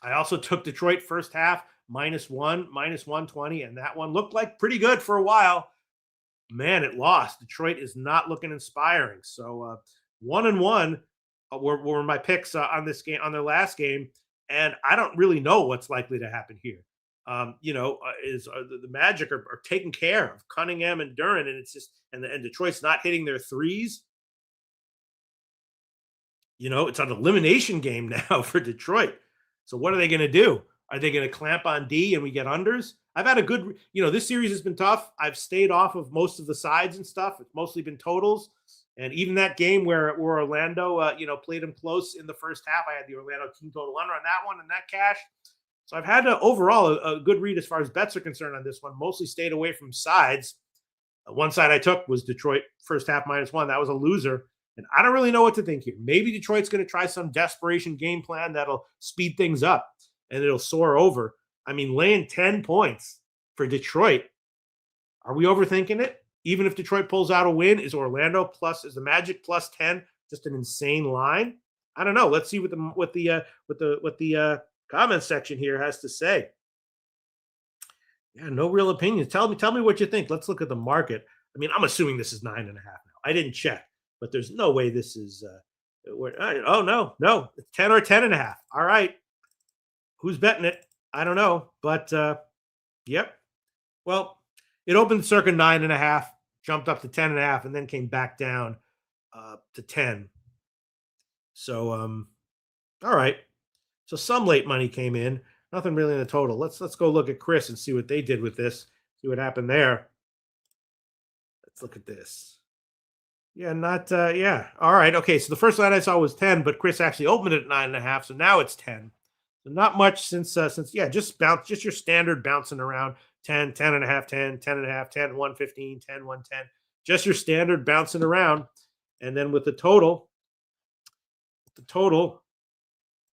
I also took Detroit first half -1, -120, and that one looked like pretty good for a while. Man, it lost. Detroit is not looking inspiring. So 1-1 were my picks on this game, on their last game, and I don't really know what's likely to happen here. The Magic are taking care of Cunningham and Duran, and it's just and Detroit's not hitting their threes. It's an elimination game now for Detroit. So what are they going to do? Are they going to clamp on D and we get unders? I've had a good, this series has been tough. I've stayed off of most of the sides and stuff. It's mostly been totals. And even that game where Orlando, played them close in the first half, I had the Orlando team total under on that one and that cashed. So I've had overall a good read as far as bets are concerned on this one. Mostly stayed away from sides. One side I took was Detroit first half -1. That was a loser. And I don't really know what to think here. Maybe Detroit's going to try some desperation game plan that'll speed things up and it'll soar over. I mean, laying 10 points for Detroit. Are we overthinking it? Even if Detroit pulls out a win, is the Magic +10 just an insane line? I don't know. Let's see what the comment section here has to say. Yeah, no real opinions. Tell me what you think. Let's look at the market. I mean, I'm assuming this is 9.5 now. I didn't check, but there's no way this is. No, it's 10 or 10.5. All right, who's betting it? I don't know, but yep. Well, it opened circa 9.5, jumped up to 10.5, and then came back down to 10. So, all right. So some late money came in. Nothing really in the total. Let's go look at Chris and see what they did with this. See what happened there. Let's look at this. Yeah, yeah. All right. Okay. So the first line I saw was 10, but Chris actually opened it at 9.5. So now it's 10. So not much since just your standard bouncing around 10, 10.5, 10, 10.5, 10, 115, 10, 110. Just your standard bouncing around. And then with the total,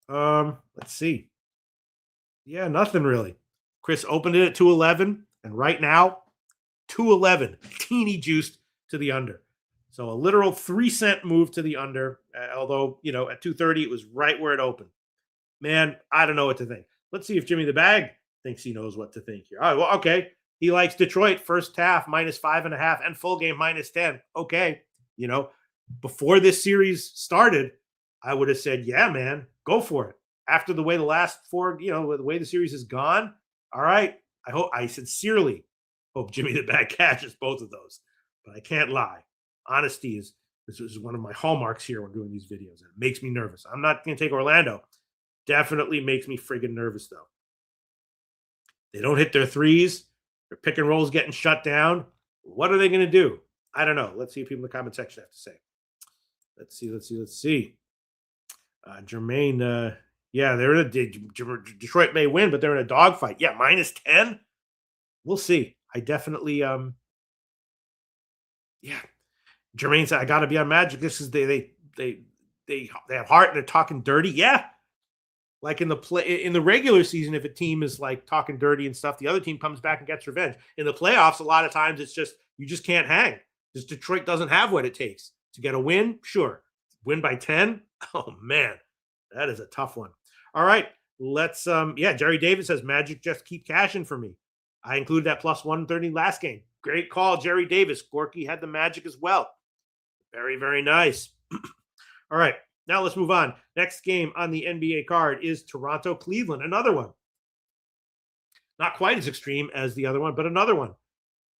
let's see. Yeah, nothing really. Chris opened it at 211, and right now, 211, teeny juiced to the under. So a literal 3-cent move to the under, although, at 230, it was right where it opened. Man, I don't know what to think. Let's see if Jimmy the Bag thinks he knows what to think here. All right, well, okay. He likes Detroit first half -5.5 and full game -10. Okay. Before this series started, I would have said, yeah, man, go for it. after the way the last four, the way the series has gone, all right, I sincerely hope Jimmy the Bag catches both of those. But I can't lie. Honesty this is one of my hallmarks here when doing these videos. And it makes me nervous. I'm not going to take Orlando. Definitely makes me friggin' nervous, though. They don't hit their threes. Their pick and rolls getting shut down. What are they going to do? I don't know. Let's see what people in the comment section have to say. Let's see. Jermaine, they're in Detroit may win, but they're in a dogfight. Yeah, -10. We'll see. I definitely, Jermaine said I got to be on Magic. This is they have heart and they're talking dirty. Yeah, like in the regular season, if a team is like talking dirty and stuff, the other team comes back and gets revenge. In the playoffs, a lot of times it's just you just can't hang. Because Detroit doesn't have what it takes to get a win. Sure, win by 10. Oh man, that is a tough one. All right, let's Jerry Davis says Magic just keep cashing for me. I included that +130 last game. Great call, Jerry Davis. Gorky had the Magic as well. Very, very nice. All right, now let's move on. Next game on the NBA card is Toronto-Cleveland, another one. Not quite as extreme as the other one, but another one.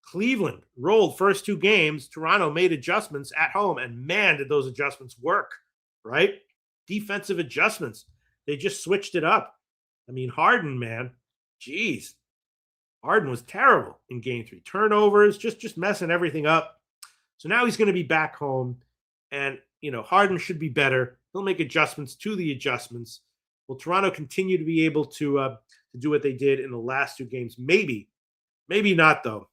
Cleveland rolled first two games. Toronto made adjustments at home, and man, did those adjustments work, right? Defensive adjustments. They just switched it up. I mean, Harden, man, geez. Harden was terrible in game 3. Turnovers, just messing everything up. So now he's going to be back home, and, Harden should be better. He'll make adjustments to the adjustments. Will Toronto continue to be able to do what they did in the last two games? Maybe not, though.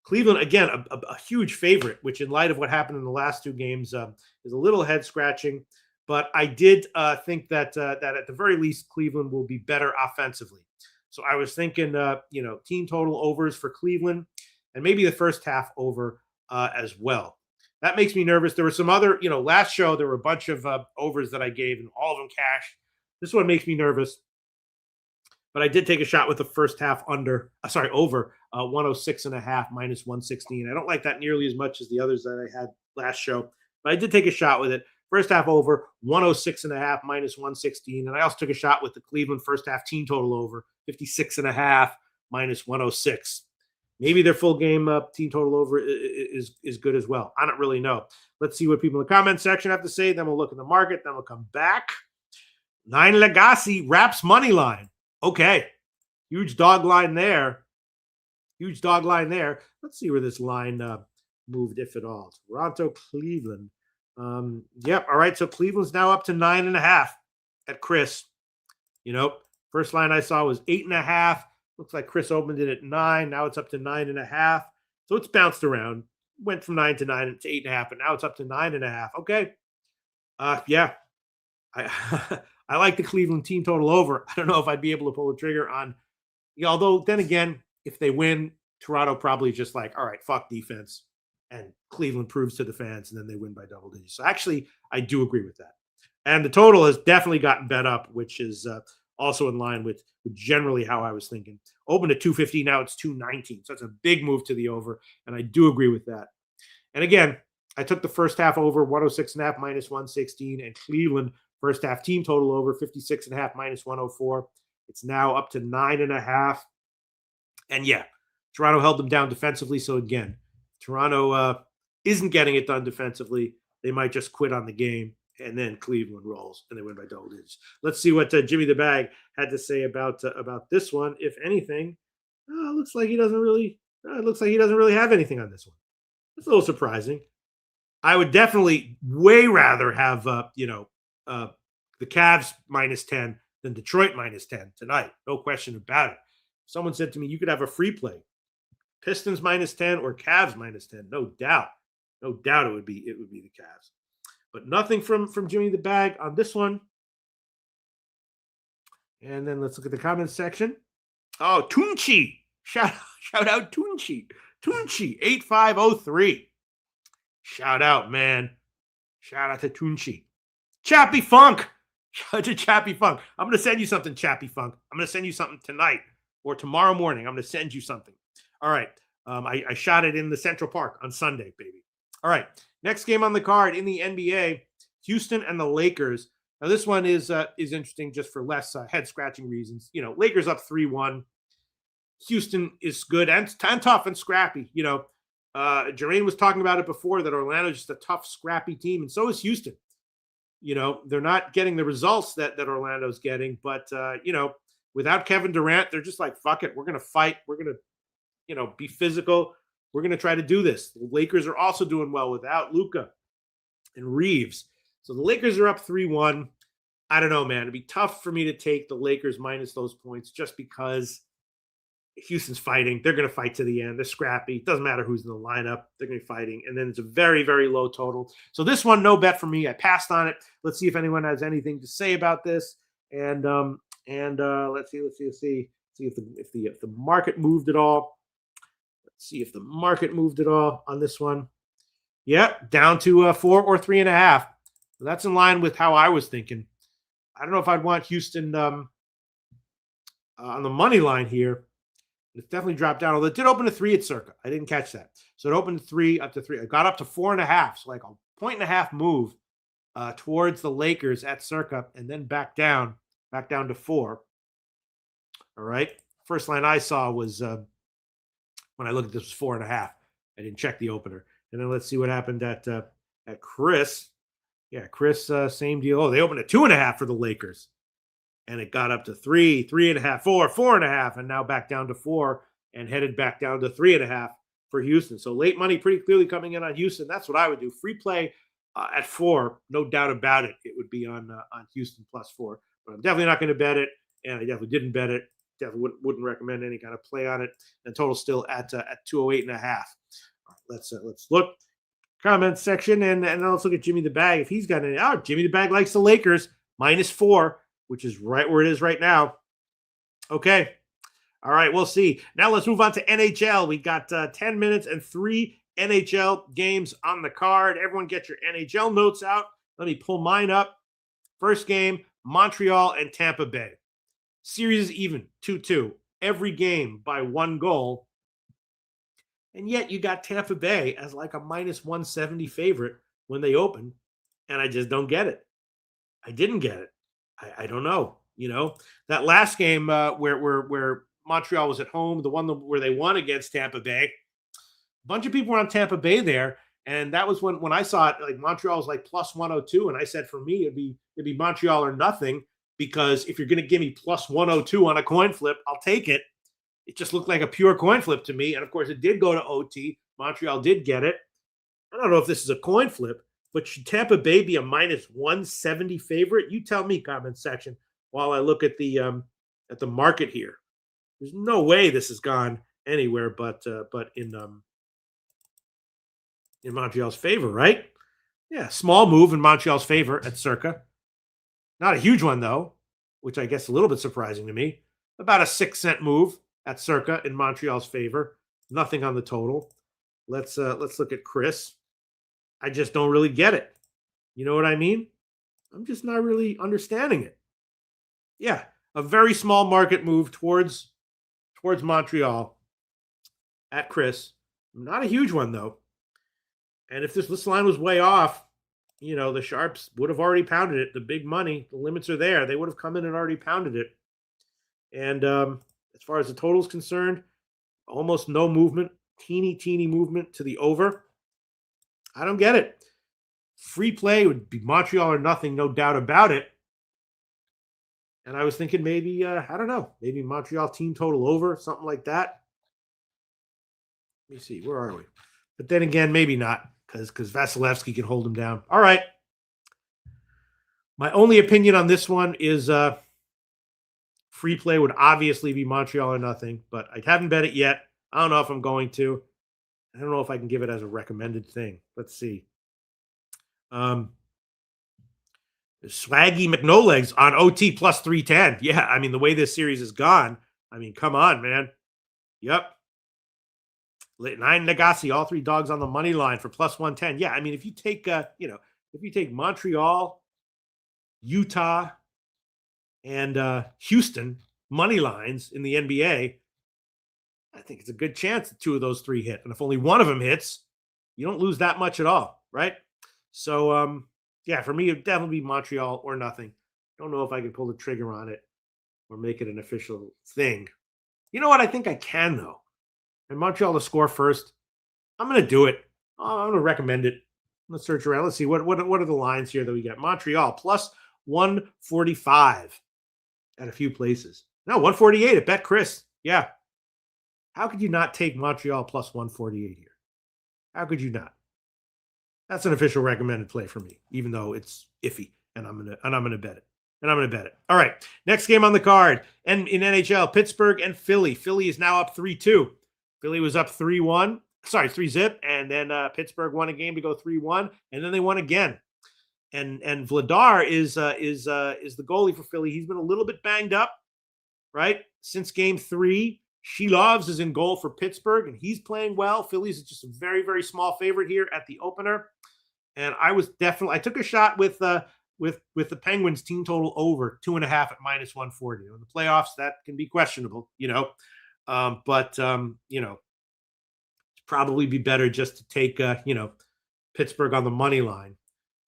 Cleveland, again, a huge favorite, which in light of what happened in the last two games is a little head-scratching. But I did think that at the very least, Cleveland will be better offensively. So I was thinking, team total overs for Cleveland and maybe the first half over as well. That makes me nervous. There were some other, last show, there were a bunch of overs that I gave and all of them cashed. This one makes me nervous. But I did take a shot with the first half over 106.5 -116. I don't like that nearly as much as the others that I had last show, but I did take a shot with it. First half over 106.5 -116. And I also took a shot with the Cleveland first half team total over 56.5 -106. Maybe their full game team total over is good as well. I don't really know. Let's see what people in the comment section have to say. Then we'll look at the market. Then we'll come back. 9 Legacy Raps money line. Okay. Huge dog line there. Let's see where this line moved, if at all. Toronto, Cleveland. All right. So Cleveland's now up to 9.5 at Chris. First line I saw was 8.5. Looks like Chris opened it at 9. Now it's up to 9.5. So it's bounced around. Went from 9 to 9 to 8.5, but now it's up to 9.5. Okay. I like the Cleveland team total over. I don't know if I'd be able to pull the trigger on, although then again, if they win, Toronto probably just like, all right, fuck defense. And Cleveland proves to the fans, and then they win by double digits. So actually, I do agree with that. And the total has definitely gotten bet up, which is also in line with generally how I was thinking. Opened at 250, now it's 219. So it's a big move to the over, and I do agree with that. And again, I took the first half over 106.5 -116, and Cleveland first half team total over 56.5 -104. It's now up to 9.5. And yeah, Toronto held them down defensively. So again, Toronto isn't getting it done defensively. They might just quit on the game, and then Cleveland rolls and they win by double digits. Let's see what Jimmy the Bag had to say about this one, if anything. Looks like he doesn't really. Looks like he doesn't really have anything on this one. It's a little surprising. I would definitely way rather have the Cavs -10 than Detroit -10 tonight. No question about it. Someone said to me, you could have a free play. Pistons -10 or Cavs -10. No doubt. No doubt it would be the Cavs. But nothing from Jimmy the Bag on this one. And then let's look at the comments section. Oh, Tunchi. Shout out Tunchi. Tunchi 8503. Shout out, man. Shout out to Tunchi. Chappy Funk. Shout out to Chappy Funk. I'm going to send you something, Chappy Funk. I'm going to send you something tonight or tomorrow morning. I'm going to send you something. All right. I shot it in the Central Park on Sunday, baby. All right. Next game on the card in the NBA, Houston and the Lakers. Now this one is interesting just for less head scratching reasons. Lakers up 3-1. Houston is good and tough and scrappy. Jermaine was talking about it before that Orlando's just a tough, scrappy team, and so is Houston. They're not getting the results that Orlando's getting, but without Kevin Durant, they're just like, fuck it, we're gonna fight, we're gonna be physical, we're gonna try to do this. The Lakers are also doing well without Luka and Reeves, so the Lakers are up 3-1. I don't know, man. It'd be tough for me to take the Lakers minus those points just because Houston's fighting. They're going to fight to the end. They're scrappy. It doesn't matter who's in the lineup. They're going to be fighting. And then it's a very, very low total. So this one, no bet for me. I passed on it. Let's see if anyone has anything to say about this. And let's see if the market moved at all. Let's see if the market moved at all on this one. Yep, down to 4 or 3.5. So that's in line with how I was thinking. I don't know if I'd want Houston on the money line here. It's definitely dropped down. Although it did open to 3 at Circa. I didn't catch that. So it opened to 3, up to 3. It got up to 4.5. So like a 1.5 move towards the Lakers at Circa, and then back down to 4. All right. First line I saw was when I looked at this was 4.5. I didn't check the opener. And then let's see what happened at Chris. Yeah, Chris, same deal. Oh, they opened at 2.5 for the Lakers. And it got up to 3, 3.5, 4, 4.5, and now back down to 4 and headed back down to 3.5 for Houston. So late money pretty clearly coming in on Houston. That's what I would do. Free play at 4, no doubt about it. It would be on Houston +4. But I'm definitely not going to bet it, and I definitely didn't bet it. Definitely wouldn't recommend any kind of play on it. And total still at 208.5. All right, let's look. Comment section, and let's look at Jimmy the Bag. If he's got any, Jimmy the Bag likes the Lakers -4, which is right where it is right now. Okay. All right, we'll see. Now let's move on to NHL. We got 10 minutes and 3 NHL games on the card. Everyone get your NHL notes out. Let me pull mine up. First game, Montreal and Tampa Bay. Series is even, 2-2. Every game by 1 goal. And yet you got Tampa Bay as like a -170 favorite when they opened, and I just don't get it. I didn't get it. I don't know. That last game where Montreal was at home, the one where they won against Tampa Bay, a bunch of people were on Tampa Bay there, and that was when I saw it. Like Montreal was like +102, and I said for me it'd be Montreal or nothing, because if you're going to give me +102 on a coin flip, I'll take it. It just looked like a pure coin flip to me. And of course, it did go to OT. Montreal did get it. I don't know if this is a coin flip, but should Tampa Bay be a -170 favorite? You tell me, comment section, while I look at the market here. There's no way this has gone anywhere but in Montreal's favor, right? Yeah, small move in Montreal's favor at Circa. Not a huge one though, which I guess a little bit surprising to me. About a 6-cent move at Circa in Montreal's favor. Nothing on the total. Let's look at Chris. I just don't really get it. You know what I mean? I'm just not really understanding it. Yeah, a very small market move towards Montreal at Chris. Not a huge one though. And if this line was way off, the Sharps would have already pounded it. The big money, the limits are there. They would have come in and already pounded it. And as far as the total is concerned, almost no movement, teeny movement to the over. I don't get it. Free play would be Montreal or nothing, no doubt about it. And I was thinking maybe, I don't know, maybe Montreal team total over, something like that. Let me see, where are we? But then again, maybe not, because Vasilevsky can hold him down. All right. My only opinion on this one is free play would obviously be Montreal or nothing, but I haven't bet it yet. I don't know if I'm going to. I don't know if I can give it as a recommended thing. Let's see. Swaggy McNolegs on OT +310. Yeah, I mean, the way this series is gone, I mean, come on, man. Yep. 9 Nagasi, all 3 dogs on the money line for +110. Yeah, I mean, if you take, if you take Montreal, Utah, and Houston money lines in the NBA, I think it's a good chance that 2 of those 3 hit. And if only one of them hits, you don't lose that much at all, right? So Yeah, for me, it'd definitely be Montreal or nothing. Don't know if I can pull the trigger on it or make it an official thing. You know what? I think I can, though. And Montreal to score first. I'm going to do it. I'm going to recommend it. Let's search around. Let's see what are the lines here that we get. Montreal plus 145 at a few places. No, 148 at Bet Chris. Yeah. How could you not take Montreal plus 148 here? How could you not? That's an official recommended play for me, even though it's iffy, and I'm gonna bet it. And I'm gonna bet it. All right. Next game on the card. And in NHL, Pittsburgh and Philly. Philly is now up 3-2. Philly was up 3-1. Sorry, 3-zip. And then Pittsburgh won a game to go 3-1. And then they won again. And Vladar is the goalie for Philly. He's been a little bit banged up, right? Since game 3. Shilovs is in goal for Pittsburgh, and he's playing well. Phillies is just a very, very small favorite here at the opener. And I took a shot with the Penguins team total over 2.5 at minus 140. In the playoffs, that can be questionable, but it's probably be better just to take, Pittsburgh on the money line,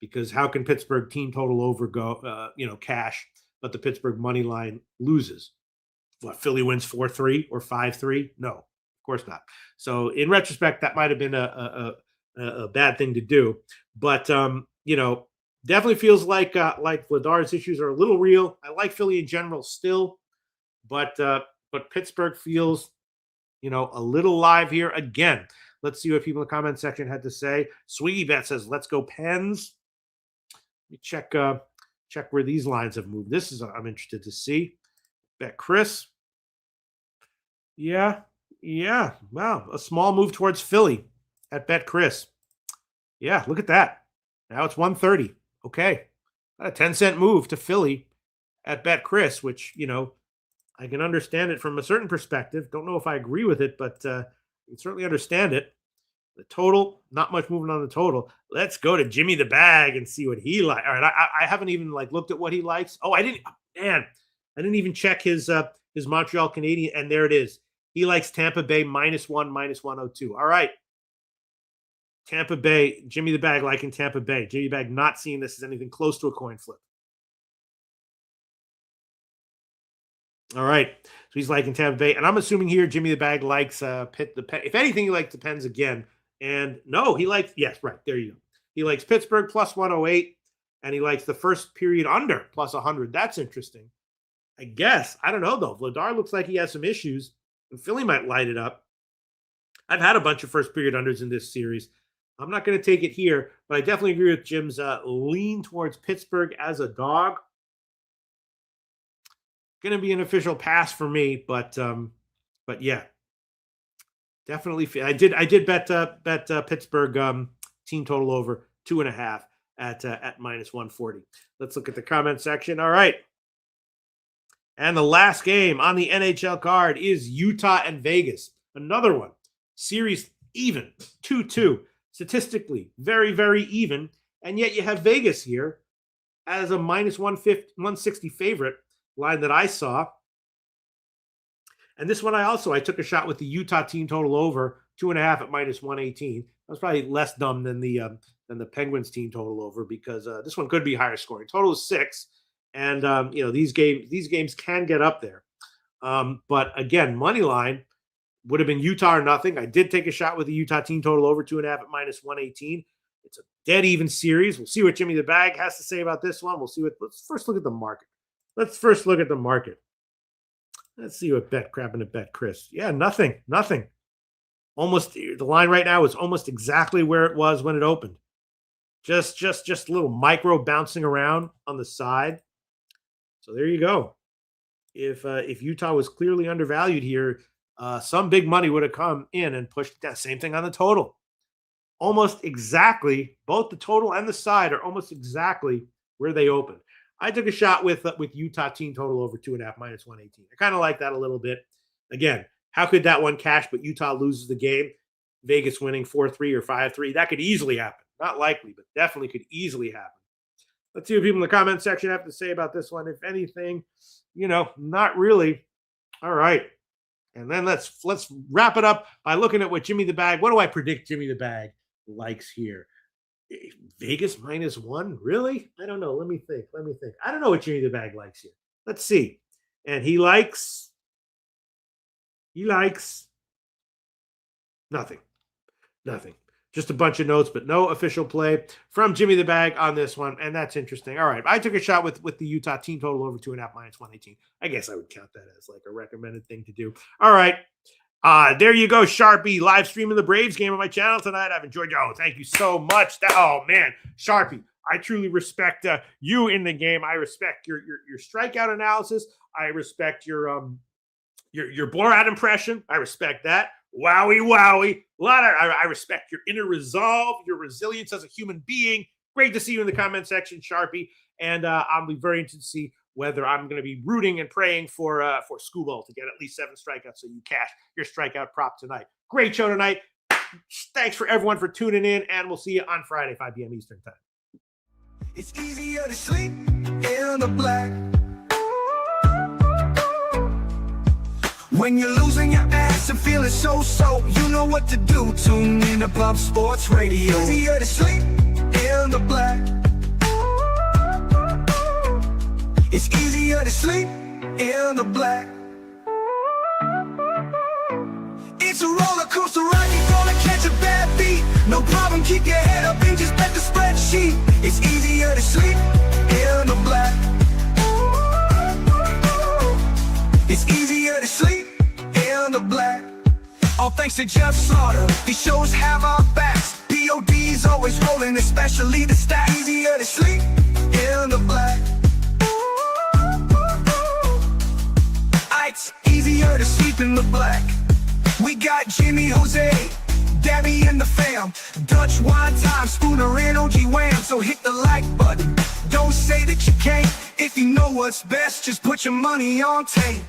because how can Pittsburgh team total over go, cash, but the Pittsburgh money line loses? What, Philly wins 4-3 or 5-3? No, of course not. So in retrospect, that might have been a bad thing to do. But definitely feels like Vladar's issues are a little real. I like Philly in general still, but Pittsburgh feels a little live here again. Let's see what people in the comment section had to say. Swiggy Bet says, "Let's go Pens." Let me check where these lines have moved. I'm interested to see. Bet Chris. Yeah. Wow. A small move towards Philly at Bet Chris. Yeah, look at that. Now it's 130. Okay. A 10-cent move to Philly at Bet Chris, which, I can understand it from a certain perspective. Don't know if I agree with it, but I can certainly understand it. The total, not much movement on the total. Let's go to Jimmy the Bag and see what he likes. All right, I haven't even looked at what he likes. Oh, I didn't even check his Montreal Canadiens, and there it is. He likes Tampa Bay -1, -102. All right. Tampa Bay, Jimmy the Bag liking Tampa Bay. Jimmy the Bag not seeing this as anything close to a coin flip. All right. So he's liking Tampa Bay. And I'm assuming here Jimmy the Bag likes if anything, he likes the Pens again. And no, he likes, yes, right. There you go. He likes Pittsburgh plus 108, and he likes the first period under plus 100. That's interesting. I guess. I don't know, though. Vladar looks like he has some issues, and Philly might light it up. I've had a bunch of first period unders in this series. I'm not going to take it here, but I definitely agree with Jim's lean towards Pittsburgh as a dog. Going to be an official pass for me, but yeah, definitely. I did bet Pittsburgh team total over 2.5 at minus 140. Let's look at the comment section. All right. And the last game on the NHL card is Utah and Vegas. Another one. Series even. 2-2. Statistically, very, very even. And yet you have Vegas here as a minus 160 favorite line that I saw. And this one I took a shot with the Utah team total over 2.5 at minus 118. That was probably less dumb than the Penguins team total over, because this one could be higher scoring. Total is 6. And these games can get up there. But again, money line would have been Utah or nothing. I did take a shot with the Utah team total over 2.5 at minus 118. It's a dead even series. We'll see what Jimmy the Bag has to say about this one. Let's first look at the market. Let's see what bet crapping at Bet Chris. Yeah, nothing. Almost the line right now is almost exactly where it was when it opened. Just a little micro bouncing around on the side. So there you go. If Utah was clearly undervalued here, some big money would have come in and pushed that. Same thing on the total. Almost exactly, both the total and the side are almost exactly where they opened. I took a shot with Utah team total over 2.5 minus 118. I kind of like that a little bit. Again, how could that one cash, but Utah loses the game? Vegas winning 4-3 or 5-3. That could easily happen. Not likely, but definitely could easily happen. Let's see what people in the comment section have to say about this one. If anything, not really. All right. And then let's wrap it up by looking at what Jimmy the Bag. What do I predict Jimmy the Bag likes here? Vegas -1? Really? I don't know. Let me think. I don't know what Jimmy the Bag likes here. Let's see. And he likes nothing. Nothing. Just a bunch of notes, but no official play from Jimmy the Bag on this one. And that's interesting. All right. I took a shot with the Utah team total over 2.5 -118. I guess I would count that as like a recommended thing to do. All right. There you go, Sharpie, live streaming the Braves game on my channel tonight. I've enjoyed you. Oh, thank you so much. Oh, man, Sharpie, I truly respect you in the game. I respect your strikeout analysis. I respect your Borat impression. I respect that. Wowie. I respect your inner resolve, your resilience as a human being. Great to see you in the comment section, Sharpie. And I'll be very interested to see whether I'm going to be rooting and praying for Skubal to get at least 7 strikeouts so you cash your strikeout prop tonight. Great show tonight. Thanks for everyone for tuning in, and we'll see you on Friday, 5 p.m. Eastern time. It's easier to sleep in the black when you're losing your ass and feeling so. You know what to do. Tune in to Pop Sports Radio. It's easier to sleep in the black. It's easier to sleep in the black. It's a roller coaster ride, you're gonna catch a bad beat. No problem, keep your head up and just bet the spreadsheet. It's easier to sleep in the black. It's easier to sleep in the black. All thanks to Jeff Slaughter, these shows have our backs. POD's always rolling, especially the stats. Easier to sleep in the black. It's easier to sleep in the black. We got Jimmy, Jose, Dabby and the fam, Dutch wine time, Spooner and OG Wham. So hit the like button, don't say that you can't. If you know what's best, just put your money on tape.